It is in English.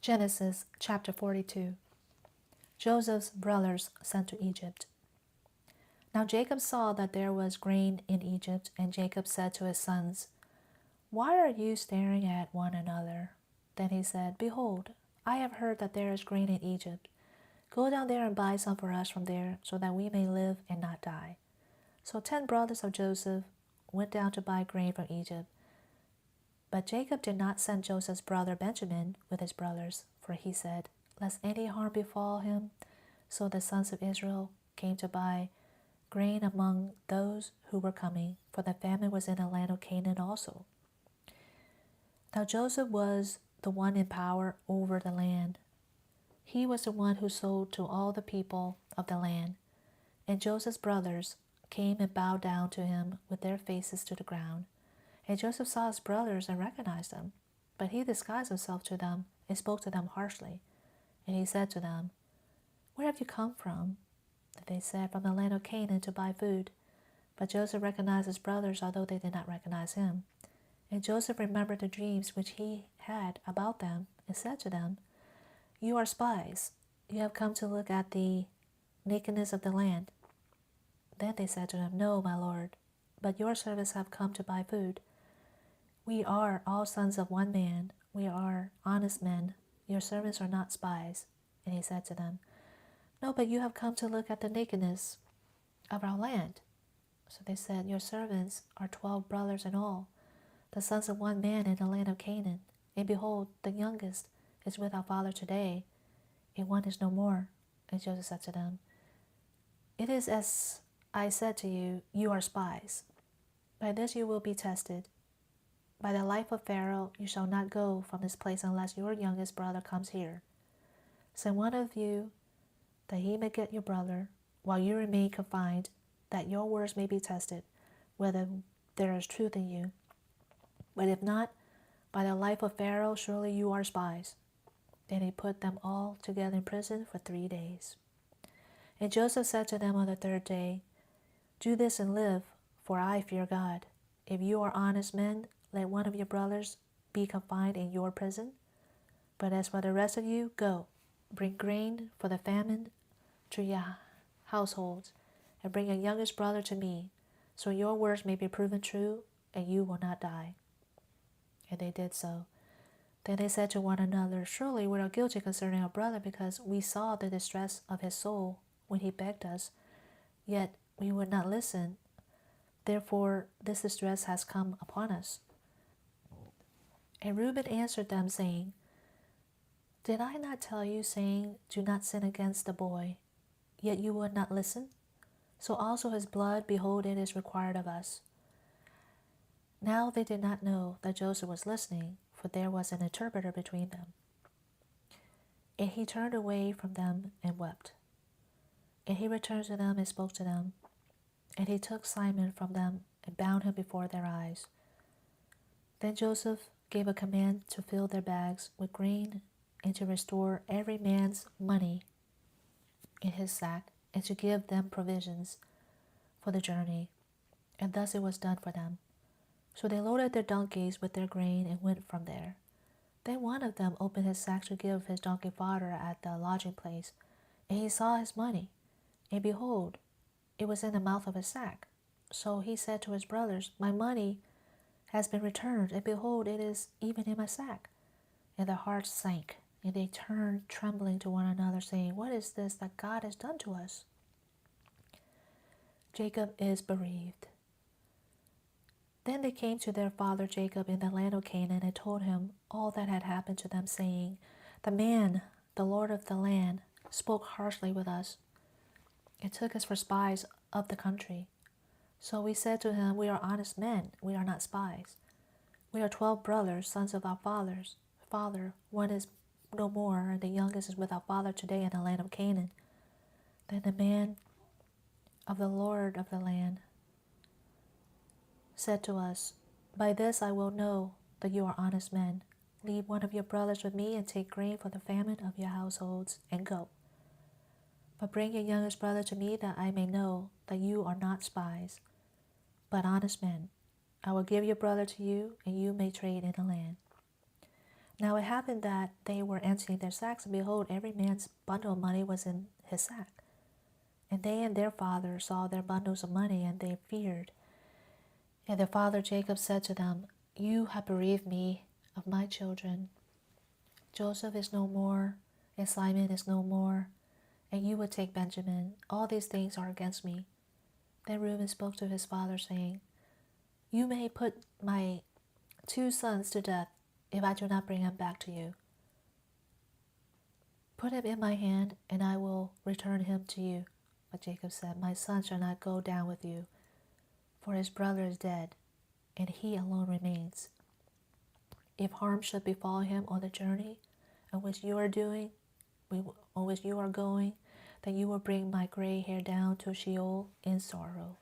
Genesis chapter 42. Joseph's brothers sent to Egypt. Now Jacob saw that there was grain in Egypt, and Jacob said to his sons, "Why are you staring at one another?" Then he said, "Behold, I have heard that there is grain in Egypt. Go down there and buy some for us from there, so that we may live and not die." So 10 brothers of Joseph went down to buy grain from Egypt. But Jacob did not send Joseph's brother Benjamin with his brothers, for he said, "Lest any harm befall him." So the sons of Israel came to buy grain among those who were coming, for the famine was in the land of Canaan also. Now Joseph was the one in power over the land. He was the one who sold to all the people of the land. And Joseph's brothers came and bowed down to him with their faces to the ground. And Joseph saw his brothers and recognized them. But he disguised himself to them and spoke to them harshly. And he said to them, "Where have you come from?" And they said, "From the land of Canaan to buy food." But Joseph recognized his brothers, although they did not recognize him. And Joseph remembered the dreams which he had about them, and said to them, "You are spies. You have come to look at the nakedness of the land." Then they said to him, "No, my lord, but your servants have come to buy food. We are all sons of one man. We are honest men. Your servants are not spies." And he said to them, "No, but you have come to look at the nakedness of our land." So they said, "Your servants are 12 brothers in all, the sons of one man in the land of Canaan. And behold, the youngest is with our father today, and one is no more." And Joseph said to them, "It is as I said to you, you are spies. By this you will be tested. By the life of Pharaoh, you shall not go from this place unless your youngest brother comes here. Send one of you, that he may get your brother, while you remain confined, that your words may be tested, whether there is truth in you. But if not, by the life of Pharaoh, surely you are spies." Then he put them all together in prison for 3 days. And Joseph said to them on the 3rd day, "Do this and live, for I fear God. If you are honest men, let one of your brothers be confined in your prison. But as for the rest of you, go, bring grain for the famine to your households, and bring your youngest brother to me, so your words may be proven true, and you will not die." And they did so. Then they said to one another, "Surely we are guilty concerning our brother, because we saw the distress of his soul when he begged us, yet we would not listen. Therefore this distress has come upon us." And Reuben answered them, saying, "Did I not tell you, saying, 'Do not sin against the boy'? Yet you would not listen. So also his blood, behold, it is required of us." Now they did not know that Joseph was listening, for there was an interpreter between them. And he turned away from them and wept. And he returned to them and spoke to them. And he took Simon from them and bound him before their eyes. Then Joseph gave a command to fill their bags with grain, and to restore every man's money in his sack, and to give them provisions for the journey. And thus it was done for them. So they loaded their donkeys with their grain and went from there. Then one of them opened his sack to give his donkey fodder at the lodging place, and he saw his money, and behold, it was in the mouth of his sack. So he said to his brothers, "My money has been returned, and behold, it is even in my sack." And their hearts sank, and they turned trembling to one another, saying, "What is this that God has done to us?" Jacob is bereaved. Then they came to their father Jacob in the land of Canaan, and told him all that had happened to them, saying, "The man, the lord of the land, spoke harshly with us, and took us for spies of the country. So we said to him, 'We are honest men, we are not spies. We are 12 brothers, sons of our father. One is no more, and the youngest is with our father today in the land of Canaan.' Then the man of the lord of the land said to us, 'By this I will know that you are honest men. Leave one of your brothers with me, and take grain for the famine of your households, and go. But bring your youngest brother to me, that I may know that you are not spies, but honest men. I will give your brother to you, and you may trade in the land.' Now it happened that they were emptying their sacks, and behold, every man's bundle of money was in his sack. And they and their father saw their bundles of money, and they feared. And their father Jacob said to them, You have bereaved me of my children. Joseph is no more, and Simon is no more, and you would take Benjamin. All these things are against me. Then Reuben spoke to his father, saying, You may put my 2 sons to death if I do not bring him back to you. Put him in my hand, and I will return him to you. But Jacob said, My son shall not go down with you, for his brother is dead, and he alone remains. If harm should befall him on the journey on which you are going, then you will bring my gray hair down to Sheol in sorrow.